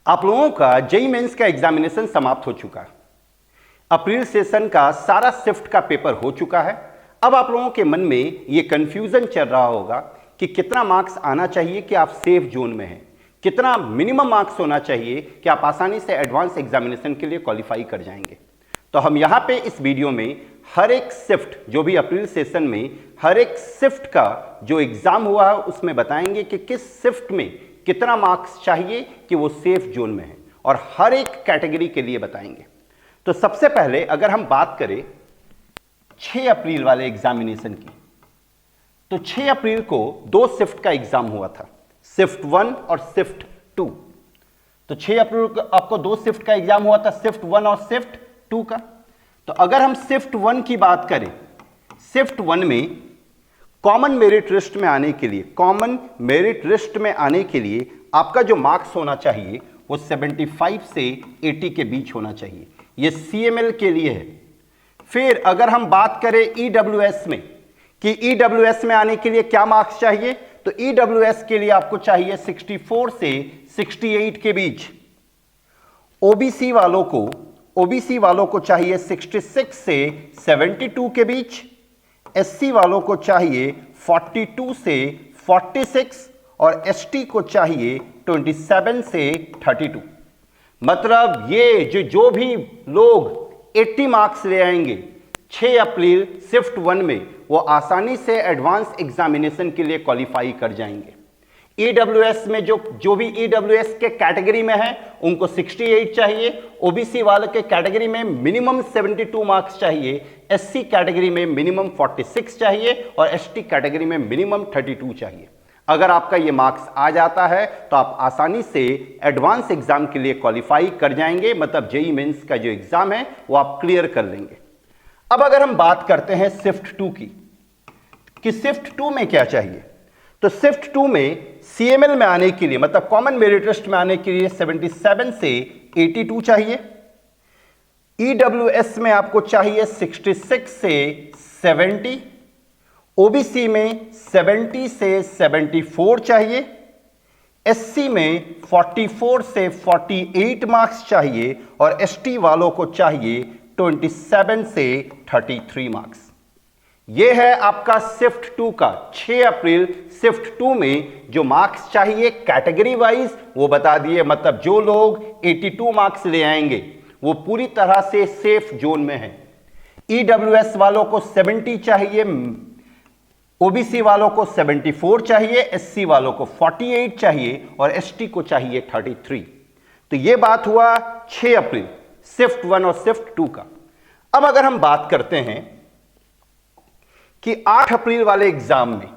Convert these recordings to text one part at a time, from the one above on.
आप लोगों का जेईई मेंस का एग्जामिनेशन समाप्त हो चुका है। अप्रैल सेशन का सारा शिफ्ट का पेपर हो चुका है। अब आप लोगों के मन में ये कंफ्यूजन चल रहा होगा कि कितना मार्क्स आना चाहिए कि आप सेफ जोन में हैं, कितना मिनिमम मार्क्स होना चाहिए कि आप आसानी से एडवांस एग्जामिनेशन के लिए क्वालिफाई कर जाएंगे। तो हम यहाँ पे इस वीडियो में हर एक शिफ्ट जो भी अप्रैल सेशन में हर एक शिफ्ट का जो एग्जाम हुआ है उसमें बताएंगे कि किस शिफ्ट में कितना मार्क्स चाहिए कि वो सेफ जोन में है, और हर एक कैटेगरी के लिए बताएंगे। तो सबसे पहले अगर हम बात करें 6 अप्रैल वाले एग्जामिनेशन की, तो 6 अप्रैल को 2 शिफ्ट का एग्जाम हुआ था, शिफ्ट 1 और शिफ्ट 2। तो 6 अप्रैल को आपको 2 शिफ्ट का एग्जाम हुआ था, शिफ्ट 1 और शिफ्ट 2 का। तो अगर हम शिफ्ट 1 की बात करें, शिफ्ट 1 में कॉमन मेरिट लिस्ट में आने के लिए, कॉमन मेरिट लिस्ट में आने के लिए आपका जो मार्क्स होना चाहिए वो 75 से 80 के बीच होना चाहिए। ये सीएमएल के लिए है। फिर अगर हम बात करें ईडब्ल्यूएस में कि ईडब्ल्यूएस में आने के लिए क्या मार्क्स चाहिए, तो ईडब्ल्यूएस के लिए आपको चाहिए 64 से 68 के बीच। ओबीसी वालों को चाहिए 66 से 72 के बीच। एससी वालों को चाहिए 42 से 46 और एसटी को चाहिए 27 से 32। मतलब ये जो भी लोग 80 मार्क्स ले आएंगे 6 अप्रैल शिफ्ट 1 में, वो आसानी से एडवांस एग्जामिनेशन के लिए क्वालिफाई कर जाएंगे। ईडब्ल्यूएस में जो भी ईडब्ल्यूएस के कैटेगरी में है उनको 68 चाहिए। ओबीसी वाले के कैटेगरी में मिनिमम 72 मार्क्स चाहिए। एससी कैटेगरी में मिनिमम 46 चाहिए और एसटी कैटेगरी में मिनिमम 32 चाहिए। अगर आपका ये मार्क्स आ जाता है तो आप आसानी से एडवांस एग्जाम के लिए क्वालिफाई कर जाएंगे, मतलब जेईई मेंस का जो एग्जाम है वो आप क्लियर कर लेंगे। अब अगर हम बात करते हैं शिफ्ट 2 की कि शिफ्ट 2 में क्या चाहिए, तो शिफ्ट 2 में सीएमएल में आने के लिए, मतलब कॉमन मेरिट लिस्ट में आने के लिए 77 से 82 चाहिए। ईडब्ल्यूएस में आपको चाहिए 66 से 70। ओबीसी में 70 से 74 चाहिए। एससी में 44 से 48 मार्क्स चाहिए और एसटी वालों को चाहिए 27 से 33 मार्क्स। यह है आपका शिफ्ट 2 का 6 अप्रैल शिफ्ट 2 में जो मार्क्स चाहिए कैटेगरी वाइज वो बता दिए। मतलब जो लोग 82 मार्क्स ले आएंगे वो पूरी तरह से सेफ जोन में है। ईडब्ल्यूएस वालों को 70 चाहिए, ओबीसी वालों को 74 चाहिए, एससी वालों को 48 चाहिए और एसटी को चाहिए 33। तो यह बात हुआ 6 अप्रैल शिफ्ट 1 और शिफ्ट 2 का। अब अगर हम बात करते हैं कि 8 अप्रैल वाले एग्जाम में,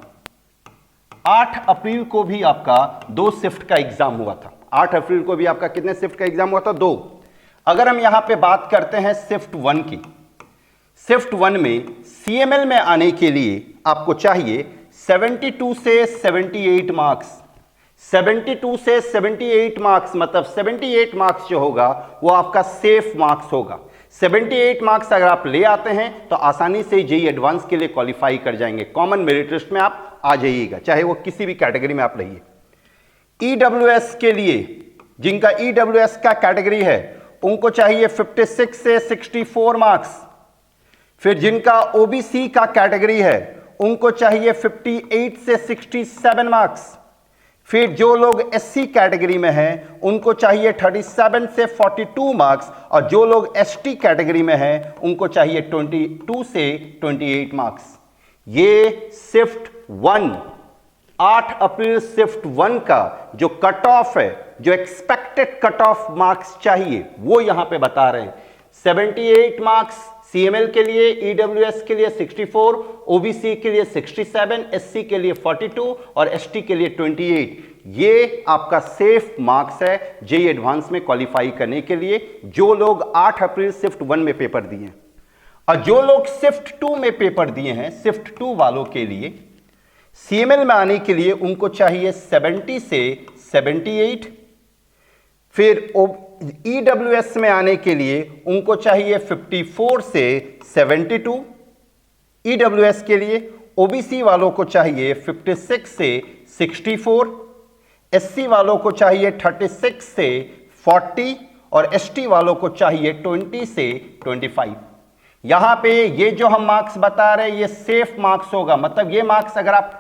8 अप्रैल को भी आपका 2 शिफ्ट का एग्जाम हुआ था। 8 अप्रैल को भी आपका कितने शिफ्ट का एग्जाम हुआ था? 2। अगर हम यहां पे बात करते हैं शिफ्ट 1 की, शिफ्ट 1 में सीएमएल में आने के लिए आपको चाहिए 72 से 78 मार्क्स। 72 से 78 मार्क्स, मतलब 78 मार्क्स जो होगा वो आपका सेफ मार्क्स होगा। 78 मार्क्स अगर आप ले आते हैं तो आसानी से जेईई एडवांस के लिए क्वालिफाई कर जाएंगे। कॉमन मेरिट लिस्ट में आप आ जाइएगा, चाहे वो किसी भी कैटेगरी में आप रहिए। ईडब्ल्यूएस के लिए, जिनका ईडब्ल्यूएस का कैटेगरी है उनको चाहिए 56 से 64 मार्क्स। फिर जिनका ओबीसी का कैटेगरी है उनको चाहिए 58 से 67 मार्क्स। फिर जो लोग एससी कैटेगरी में हैं उनको चाहिए 37 से 42 मार्क्स, और जो लोग एसटी कैटेगरी में हैं उनको चाहिए 22 से 28 मार्क्स। ये शिफ्ट 1 8 अप्रैल शिफ्ट 1 का जो कट ऑफ है, जो एक्सपेक्टेड कट ऑफ मार्क्स चाहिए वो यहां पे बता रहे हैं। 78 मार्क्स सीएमएल के लिए, ईडब्ल्यूएस के लिए 64, ओबीसी के लिए 67, एससी के लिए 42 और एसटी के लिए 28। ये आपका सेफ मार्क्स है जेईई एडवांस में क्वालिफाई करने के लिए, जो लोग 8 अप्रैल शिफ्ट 1 में पेपर दिए हैं। और जो लोग शिफ्ट 2 में पेपर दिए हैं, शिफ्ट 2 वालों के लिए सीएमएल में आने के लिए उनको चाहिए 70 से 78। फिर ईडब्ल्यूएस में आने के लिए उनको चाहिए 54 से 72 ईडब्ल्यूएस के लिए। ओबीसी वालों को चाहिए 56 से 64, एससी वालों को चाहिए 36 से 40 और एसटी वालों को चाहिए 20 से 25। यहां पे ये जो हम मार्क्स बता रहे हैं ये सेफ मार्क्स होगा, मतलब ये मार्क्स अगर आप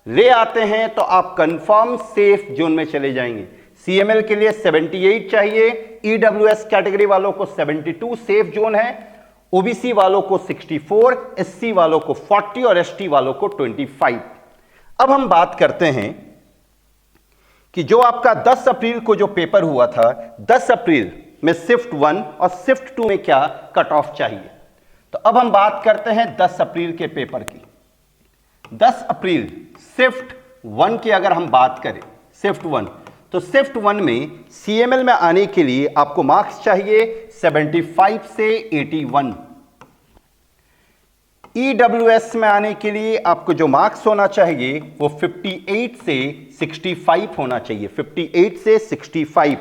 ले आते हैं तो आप कंफर्म सेफ जोन में चले जाएंगे। सीएमएल के लिए 78 चाहिए, ईडब्ल्यूएस कैटेगरी वालों को 72 सेफ जोन है, ओबीसी वालों को 64, एससी वालों को 40 और एसटी वालों को 25। अब हम बात करते हैं कि जो आपका 10 अप्रैल को जो पेपर हुआ था, 10 अप्रैल में शिफ्ट 1 और शिफ्ट 2 में क्या कट ऑफ चाहिए। तो अब हम बात करते हैं 10 अप्रैल के पेपर की। 10 अप्रैल शिफ्ट 1 की अगर हम बात करें, शिफ्ट 1, तो शिफ्ट 1 में सीएमएल में आने के लिए आपको मार्क्स चाहिए 75 से 81। ईडब्ल्यूएस में आने के लिए आपको जो मार्क्स होना चाहिए वो 58 से 65 होना चाहिए, 58 से 65।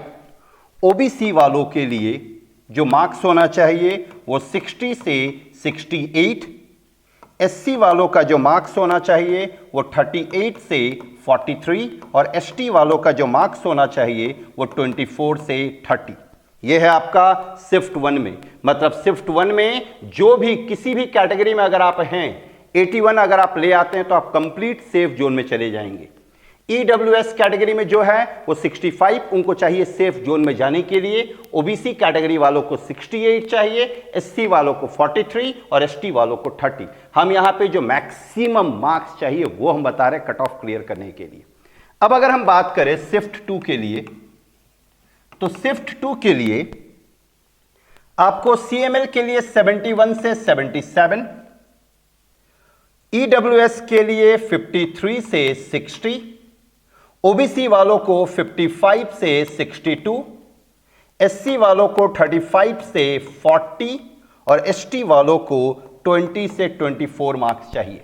ओबीसी वालों के लिए जो मार्क्स होना चाहिए वो 60 से 68। एससी वालों का जो मार्क्स होना चाहिए वो 38 से 43 और एसटी वालों का जो मार्क्स होना चाहिए वो 24 से 30। यह है आपका शिफ्ट 1 में, मतलब शिफ्ट 1 में जो भी किसी भी कैटेगरी में अगर आप हैं 81 अगर आप ले आते हैं तो आप कंप्लीट सेफ जोन में चले जाएंगे। ईडब्ल्यूएस कैटेगरी में जो है वो 65 उनको चाहिए सेफ जोन में जाने के लिए, ओबीसी कैटेगरी वालों को 68 चाहिए, एससी वालों को 43 और एसटी वालों को 30। हम यहां पे जो मैक्सिमम मार्क्स चाहिए वो हम बता रहे हैं कट ऑफ क्लियर करने के लिए। अब अगर हम बात करें शिफ्ट 2 के लिए, तो शिफ्ट 2 के लिए आपको सीएमएल के लिए 71 से 77, ईडब्ल्यूएस के लिए 53 से 60, ओबीसी वालों को 55 से 62, एससी वालों को 35 से 40 और एसटी वालों को 20 से 24 मार्क्स चाहिए।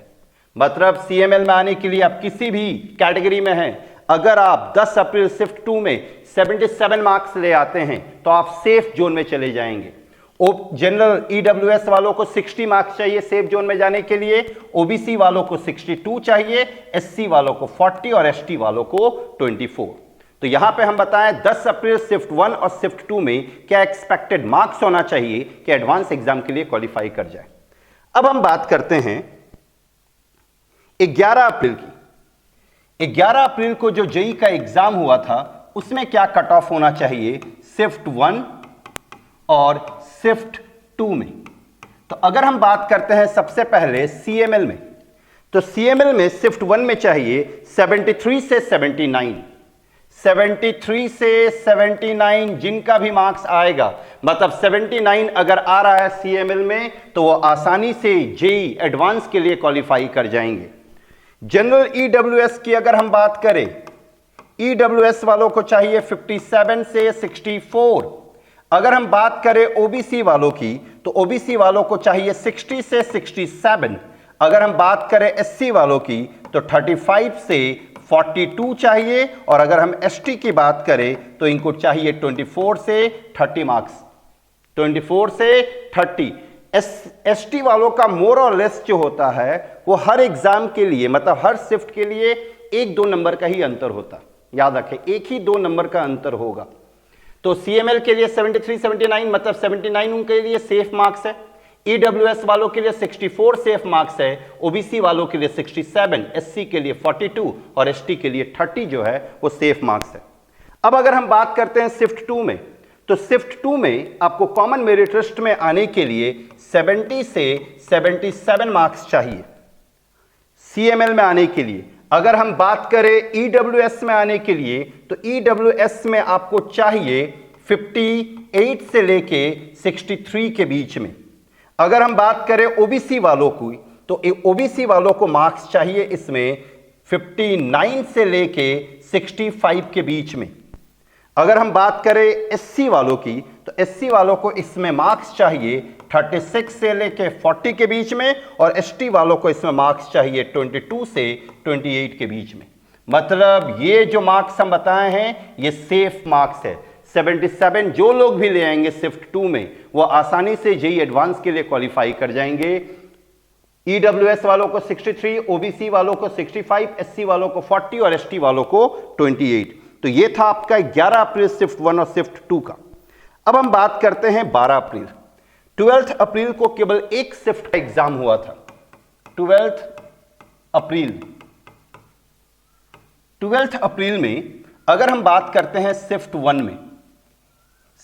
मतलब सीएमएल में आने के लिए आप किसी भी कैटेगरी में हैं, अगर आप 10 अप्रैल शिफ्ट 2 में 77 मार्क्स ले आते हैं तो आप सेफ जोन में चले जाएंगे। जनरल ईडब्ल्यूएस वालों को 60 मार्क्स चाहिए सेफ जोन में जाने के लिए, ओबीसी वालों को 62 चाहिए, एससी वालों को 40 और एसटी वालों को 24। तो यहां पे हम बताएं 10 अप्रैल शिफ्ट 1 और शिफ्ट 2 में क्या एक्सपेक्टेड मार्क्स होना चाहिए कि एडवांस एग्जाम के लिए क्वालिफाई कर जाए। अब हम बात करते हैं 11 अप्रैल की। 11 अप्रैल को जो जेईई का एग्जाम हुआ था उसमें क्या कट ऑफ होना चाहिए शिफ्ट 1 और शिफ्ट 2 में। तो अगर हम बात करते हैं सबसे पहले सीएमएल में, तो सीएमएल में शिफ्ट 1 में चाहिए 73 से 79, 73 से 79 जिनका भी मार्क्स आएगा, मतलब 79 अगर आ रहा है सीएमएल में तो वो आसानी से जेईई एडवांस के लिए क्वालिफाई कर जाएंगे। जनरल ईडब्ल्यूएस की अगर हम बात करें, ईडब्ल्यूएस वालों को चाहिए 57 से 64। अगर हम बात करें ओबीसी वालों की तो ओबीसी वालों को चाहिए 60 से 67। अगर हम बात करें एससी वालों की तो 35 से 42 चाहिए और अगर हम एसटी की बात करें तो इनको चाहिए 24 से 30 मार्क्स, 24 से 30। एसटी वालों का मोर और लेस जो होता है वो हर एग्जाम के लिए, मतलब हर शिफ्ट के लिए 1-2 नंबर का ही अंतर होता, याद रखें, एक ही 2 नंबर का अंतर होगा। तो सीएमएल के लिए 73 79 मतलब 79 उनके लिए सेफ मार्क्स है, ईडब्ल्यूएस वालों के लिए 64 सेफ मार्क्स है, ओबीसी वालों के लिए 67, एससी के लिए 42 और एसटी के लिए 30 जो है वो सेफ मार्क्स है। अब अगर हम बात करते हैं शिफ्ट 2 में, तो शिफ्ट 2 में आपको कॉमन मेरिट लिस्ट में आने के लिए 70 से 77 मार्क्स चाहिए सीएमएल में आने के लिए। अगर हम बात करें ईडब्ल्यूएस में आने के लिए तो ईडब्ल्यूएस में आपको चाहिए 58 से लेके 63 के बीच में। अगर हम बात करें ओबीसी वालों की तो ओबीसी वालों को मार्क्स चाहिए इसमें 59 से लेके 65 के बीच में। अगर हम बात करें एससी वालों की तो एससी वालों को इसमें मार्क्स चाहिए 36 से लेके 40 के बीच में और एसटी वालों को इसमें मार्क्स चाहिए 22 से 28 के बीच में। मतलब ये जो मार्क्स हम बताए हैं ये सेफ मार्क्स है। 77 जो लोग भी ले आएंगे शिफ्ट 2 में वो आसानी से जेईई एडवांस के लिए क्वालिफाई कर जाएंगे। ईडब्ल्यूएस वालों को 63, ओबीसी वालों को 65, एससी वालों को 40 और एसटी वालों को 28। तो ये था आपका 11 अप्रैल शिफ्ट 1 और शिफ्ट 2 का। अब हम बात करते हैं 12 अप्रैल। 12 अप्रैल को केवल एक शिफ्ट का एग्जाम हुआ था। 12 अप्रैल में अगर हम बात करते हैं शिफ्ट 1 में,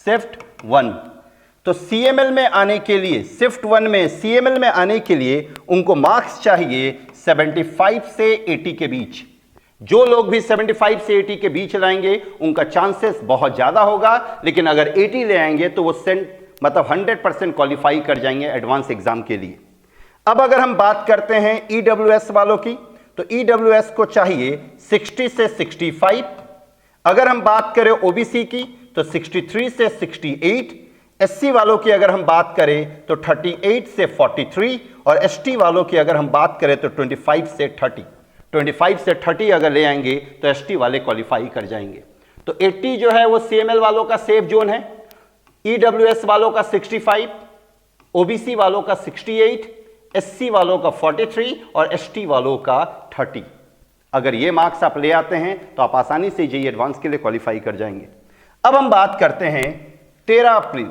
शिफ्ट 1 तो सीएमएल में आने के लिए, शिफ्ट 1 में सीएमएल में आने के लिए उनको मार्क्स चाहिए 75 से 80 के बीच। जो लोग भी 75 से 80 के बीच लाएंगे उनका चांसेस बहुत ज्यादा होगा, लेकिन अगर 80 ले आएंगे तो वो मतलब 100% क्वालिफाई कर जाएंगे एडवांस एग्जाम के लिए। अब अगर हम बात करते हैं ईडब्ल्यूएस वालों की, तो ईडब्ल्यूएस को चाहिए 60 से 65। अगर हम बात करें ओबीसी की तो 63 से 68। एससी वालों की अगर हम बात करें तो 38 से 43, और एसटी वालों की अगर हम बात करें तो 25 से 30। 25 से 30 अगर ले आएंगे तो एसटी वाले क्वालिफाई कर जाएंगे। तो 80 जो है वो सीएमएल वालों का सेफ जोन है, ईडब्ल्यूएस वालों का 65, ओबीसी वालों का 68, एससी वालों का 43 और एसटी वालों का 30। अगर ये मार्क्स आप ले आते हैं तो आप आसानी से जेईई एडवांस के लिए क्वालिफाई कर जाएंगे। अब हम बात करते हैं 13 अप्रैल।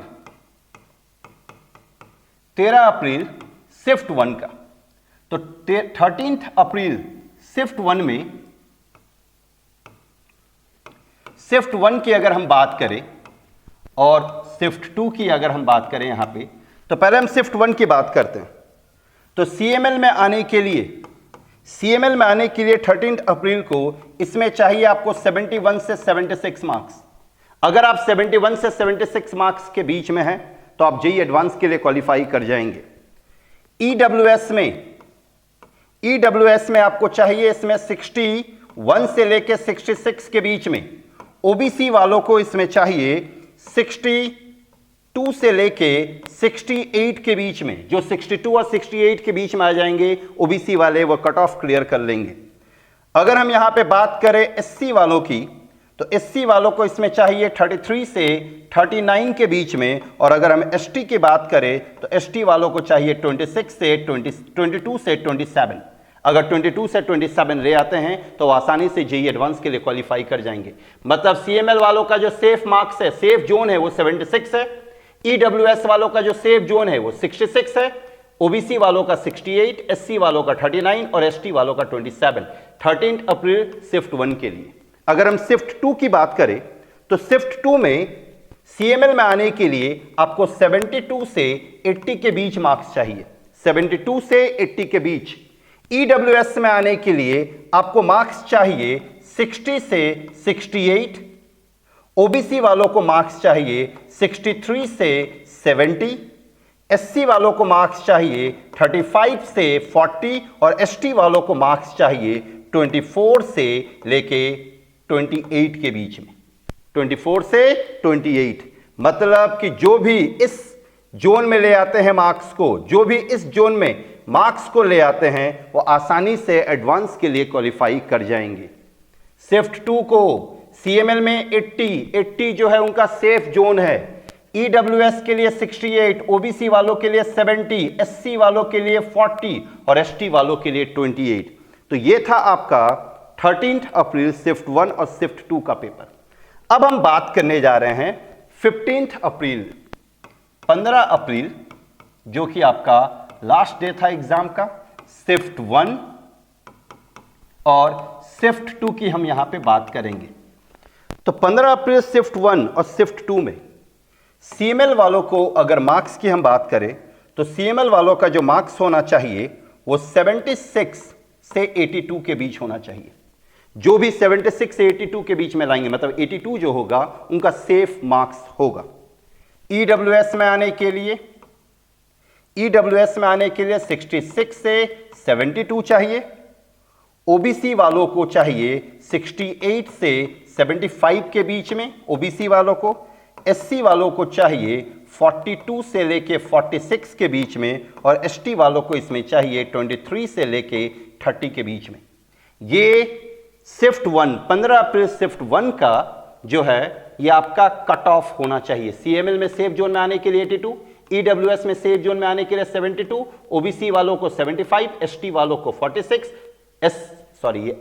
13 अप्रैल शिफ्ट 1 का। तो 13 अप्रैल शिफ्ट 1 में, शिफ्ट 1 की अगर हम बात करें और शिफ्ट 2 की अगर हम बात करें यहां पे, तो पहले हम शिफ्ट 1 की बात करते हैं। तो सीएमएल में आने के लिए, 13 अप्रैल को इसमें चाहिए आपको 71 से 76 मार्क्स। अगर आप 71 से 76 मार्क्स के बीच में हैं तो आप जेईई एडवांस के लिए क्वालिफाई कर जाएंगे। ईडब्ल्यूएस में आपको चाहिए इसमें 61 से लेकर 66 के बीच में। ओबीसी वालों को इसमें चाहिए 62 से लेके 68 के बीच में। जो 62 और 68 के बीच में आ जाएंगे ओबीसी वाले, वो कट ऑफ क्लियर कर लेंगे। अगर हम यहां पे बात करें एससी वालों की, तो एससी वालों को इसमें चाहिए 33 से 39 के बीच में। और अगर हम एसटी की बात करें तो एसटी वालों को चाहिए 22 से 27। अगर 22 से 27 ले आते हैं तो आसानी से जेईई एडवांस के लिए क्वालिफाई कर जाएंगे। मतलब सीएमएल वालों का जो सेफ मार्क्स है, सेफ जोन है, वो 76 है। ईडब्ल्यूएस वालों का जो सेफ जोन है वो 66 है। ओबीसी वालों का 68, एससी वालों का 39 और एसटी वालों का 27। 13 अप्रैल शिफ्ट 1 के लिए। अगर हम शिफ्ट 2 की बात करें तो शिफ्ट 2 में सीएमएल में आने के लिए आपको 72 से 80 के बीच मार्क्स चाहिए। 72 से 80 के बीच। ईडब्ल्यूएस में आने के लिए आपको मार्क्स चाहिए 60 से 68। ओबीसी वालों को मार्क्स चाहिए 63 से 70। एससी वालों को मार्क्स चाहिए 35 से 40 और एसटी वालों को मार्क्स चाहिए 24 से लेके 28 के बीच में। 24 से 28 मतलब कि जो भी इस जोन में ले आते हैं मार्क्स को, जो भी इस जोन में मार्क्स को ले आते हैं वो आसानी से एडवांस के लिए क्वालिफाई कर जाएंगे। शिफ्ट 2 को सीएमएल में 80 जो है उनका सेफ जोन है। ईडब्ल्यूएस के लिए 68, ओबीसी वालों के लिए 70, एससी वालों के लिए 40 और एसटी वालों के लिए 28। तो ये था आपका 13 अप्रैल शिफ्ट 1 और शिफ्ट 2 का पेपर। अब हम बात करने जा रहे हैं 15 अप्रैल, 15 अप्रैल जो कि आपका लास्ट डे था एग्जाम का। शिफ्ट 1 और शिफ्ट 2 की हम यहां पे बात करेंगे। तो 15 अप्रैल शिफ्ट 1 और शिफ्ट 2 में सीएमएल वालों को अगर मार्क्स की हम बात करें तो सीएमएल वालों का जो मार्क्स होना चाहिए वो 76 से 82 के बीच होना चाहिए। जो भी 76 से 82 के बीच में लाएंगे, मतलब 82 जो होगा उनका सेफ मार्क्स होगा। ईडब्ल्यूएस में आने के लिए, ईडब्ल्यूएस में आने के लिए 66 से 72 चाहिए। ओबीसी वालों को चाहिए 68 से 75 के बीच में ओबीसी वालों को। एससी वालों को चाहिए 42 से लेके 46 के बीच में और एसटी वालों को इसमें चाहिए 23 से लेके 30 के बीच में। ये शिफ्ट 1, 15 अप्रैल शिफ्ट 1 का जो है ये आपका कट ऑफ होना चाहिए। सीएमएल में सेफ जोन में आने के लिए 82, ईडब्ल्यूएस में सेफ जोन में आने के लिए 72, ओबीसी वालों को 75, एसटी वालों को 46,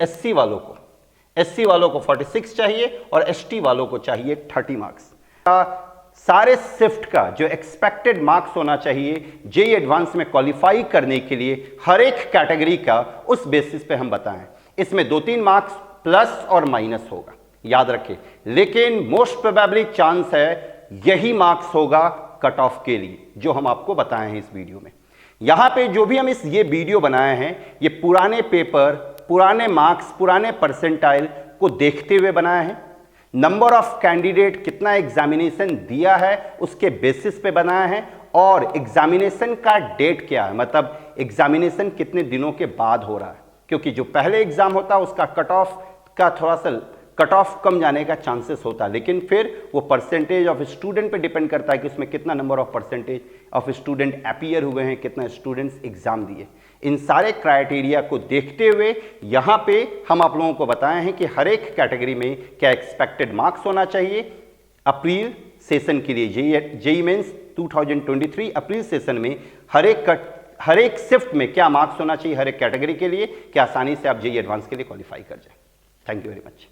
एससी वालों को एससी वालों को 46 चाहिए और एसटी वालों को चाहिए 30 मार्क्स। सारे शिफ्ट का जो एक्सपेक्टेड मार्क्स होना चाहिए जेईई एडवांस में क्वालिफाई करने के लिए हर एक कैटेगरी का उस बेसिस पे हम बताएं। इसमें 2-3 मार्क्स प्लस और माइनस होगा, याद रखें, लेकिन मोस्ट प्रोबेबली चांस है यही मार्क्स होगा कट ऑफ के लिए जो हम आपको बताए हैं इस वीडियो में। यहां पे जो भी हम ये वीडियो बनाए हैं ये पुराने पेपर, पुराने मार्क्स, पुराने परसेंटाइल को देखते हुए बनाए हैं। नंबर ऑफ कैंडिडेट कितना एग्जामिनेशन दिया है उसके बेसिस पे बनाया है और एग्जामिनेशन का डेट क्या है, मतलब एग्जामिनेशन कितने दिनों के बाद हो रहा है, क्योंकि जो पहले एग्जाम होता है उसका कट ऑफ का थोड़ा सा कट ऑफ कम जाने का चांसेस होता है, लेकिन फिर वो परसेंटेज ऑफ स्टूडेंट पे डिपेंड करता है कि उसमें कितना number of percentage of student appear हुए हैं, कितना स्टूडेंट्स एग्जाम दिए। इन सारे क्राइटेरिया को देखते हुए यहाँ पे हम आप लोगों को बताए हैं कि हर एक कैटेगरी में क्या एक्सपेक्टेड मार्क्स होना चाहिए अप्रैल सेशन के लिए। जेईई मेंस 2023 अप्रैल सेशन में हर एक शिफ्ट में क्या मार्क्स होना चाहिए हर एक कैटेगरी के लिए कि आसानी से आप जेईई एडवांस के लिए क्वालिफाई कर जाए। Thank you very much.